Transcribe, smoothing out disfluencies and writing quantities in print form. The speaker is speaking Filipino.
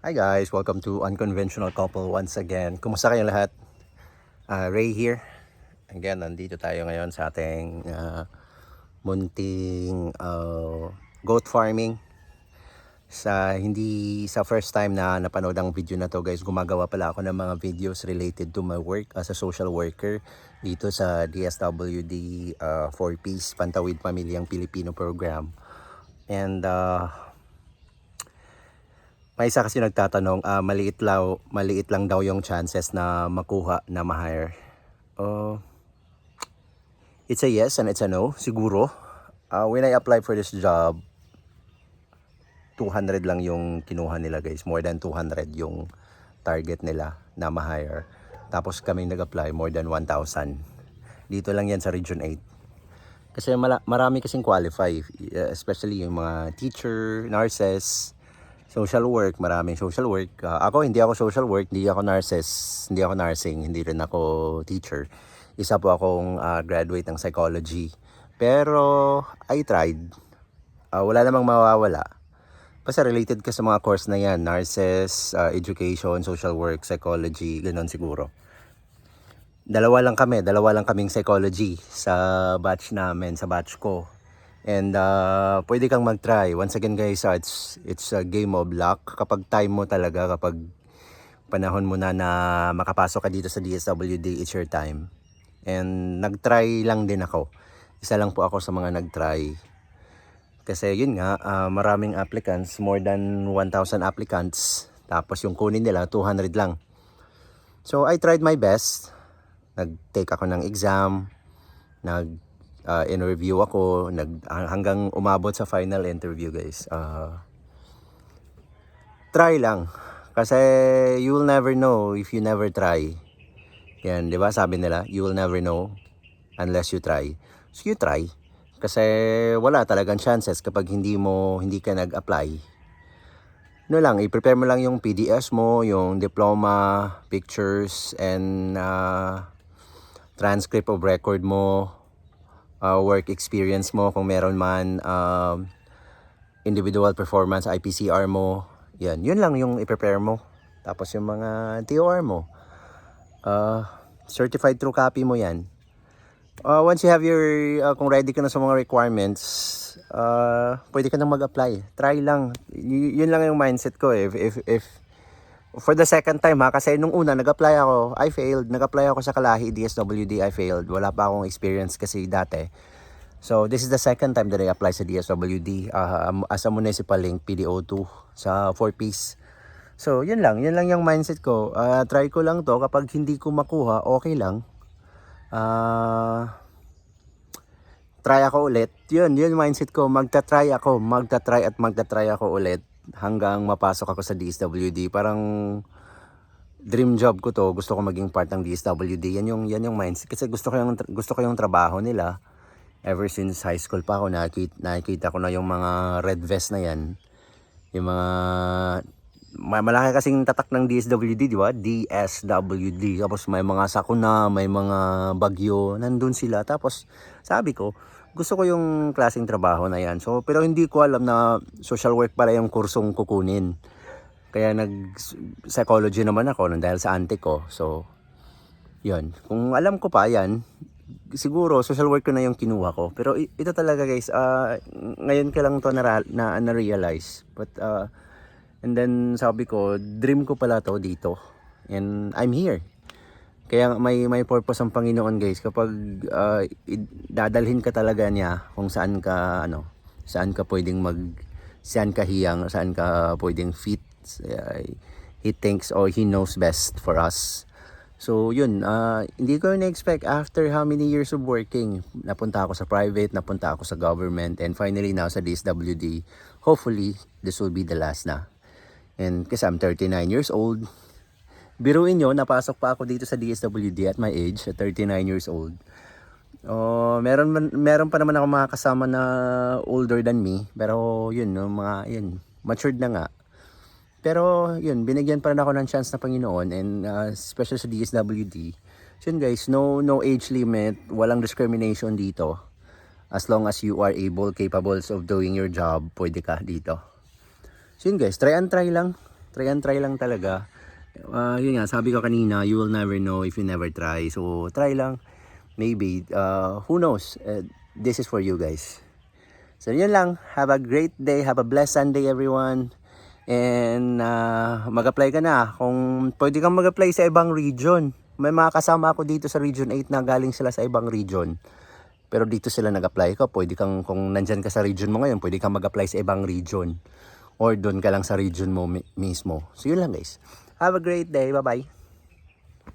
Hi guys, welcome to Unconventional Couple once again. Kumusta kayong lahat? Ray here. Again, nandito tayo ngayon sa ating munting goat farming. Hindi sa first time na napanood ang video na to guys, gumagawa pala ako ng mga videos related to my work as a social worker dito sa DSWD 4Ps Pantawid Pamilyang Pilipino program. And may isa kasi nagtatanong, maliit lang daw yung chances na makuha na ma-hire. It's a yes and it's a no, siguro. When I applied for this job, 200 lang yung kinuha nila guys. More than 200 yung target nila na ma-hire. Tapos kaming nag-apply, more than 1,000. Dito lang yan sa Region 8. Kasi marami kasing qualify, especially yung mga teacher, nurses, social work, maraming social work. Ako, hindi ako social work, hindi ako nurses, hindi ako nursing, hindi rin ako teacher. Isa po akong graduate ng psychology. Pero, I tried. Wala namang mawawala. Basta related ka sa mga course na yan, nurses, education, social work, psychology, ganun siguro. Dalawa lang kaming psychology sa batch namin, sa batch ko. And pwede kang mag-try. Once again guys, it's a game of luck. Kapag time mo talaga, kapag panahon mo na makapasok ka dito sa DSWD, it's your time. And nag-try lang din ako. Isa lang po ako sa mga nag-try. Kasi yun nga, maraming applicants, more than 1,000 applicants. Tapos yung kunin nila, 200 lang. So I tried my best. Nag-take ako ng exam, interview ako, hanggang umabot sa final interview guys. Try lang. Kasi you will never know if you never try. Yan, di ba sabi nila, you will never know unless you try. So you try. Kasi wala talagang chances kapag hindi ka nag-apply. No lang, i-prepare mo lang yung PDS mo, yung diploma, pictures, and transcript of record mo, work experience mo kung meron man, individual performance, IPCR mo. Yun lang yung i-prepare mo. Tapos yung mga TOR mo, certified true copy mo yan. Once you have kung ready ka na sa mga requirements, pwede ka nang mag-apply. Try lang. Yun lang yung mindset ko eh. If for the second time kasi nung una nag-apply ako, I failed. Nag-apply ako sa Kalahi, DSWD, I failed. Wala pa akong experience kasi dati. So this is the second time that I apply sa DSWD as a municipal link, PDO2 sa 4Ps. So yun lang yung mindset ko. Try ko lang to, kapag hindi ko makuha, okay lang. Try ako ulit. Yun mindset ko. Magta-try ako ulit hanggang mapasok ako sa DSWD. Parang dream job ko to. Gusto ko maging part ng DSWD. Yan yung mindset. Kasi gusto ko yung trabaho nila. Ever since high school pa ako, nakikita ko na yung mga red vest na yan. Yung mga malaki kasing tatak ng DSWD, di ba? DSWD. Tapos may mga sakuna, may mga bagyo. Nandun sila. Tapos sabi ko, gusto ko yung klaseng trabaho na yan. So, pero hindi ko alam na social work pala yung kursong kukunin. Kaya nag-psychology naman ako dahil sa auntie ko. So, yun. Kung alam ko pa yan, siguro social work ko na yung kinuha ko. Pero ito talaga guys, ngayon ka lang to na-realize. But, and then sabi ko, dream ko pala to dito. And I'm here. Kaya may purpose ang Panginoon guys, kapag dadalhin ka talaga niya kung saan ka saan ka hiyang, saan ka pwedeng fit. He thinks or he knows best for us. So yun, hindi ko na-expect after how many years of working, napunta ako sa private, napunta ako sa government, and finally now sa DSWD. Hopefully this will be the last na. And kasi I'm 39 years old. Biruin nyo, napasok pa ako dito sa DSWD at my age, at 39 years old. Meron pa naman ako mga kasama na older than me, pero yun, matured na nga. Pero yun, binigyan pa rin ako ng chance na Panginoon, and especially sa DSWD. So yun guys, no age limit, walang discrimination dito. As long as you are capable of doing your job, pwede ka dito. So yun guys, try and try lang. Try and try lang talaga. Yun nga, sabi ko kanina, you will never know if you never try. So, try lang. Maybe, who knows? This is for you guys. So, yun lang. Have a great day. Have a blessed Sunday, everyone. And mag-apply ka na. Kung pwede kang mag-apply sa ibang region. May mga kasama ako dito sa Region 8 na galing sila sa ibang region. Pero dito sila nag-apply ka. Pwede kang, kung nandyan ka sa region mo ngayon, pwede kang mag-apply sa ibang region. Or doon ka lang sa region mo mismo. So, yun lang guys. Have a great day. Bye-bye.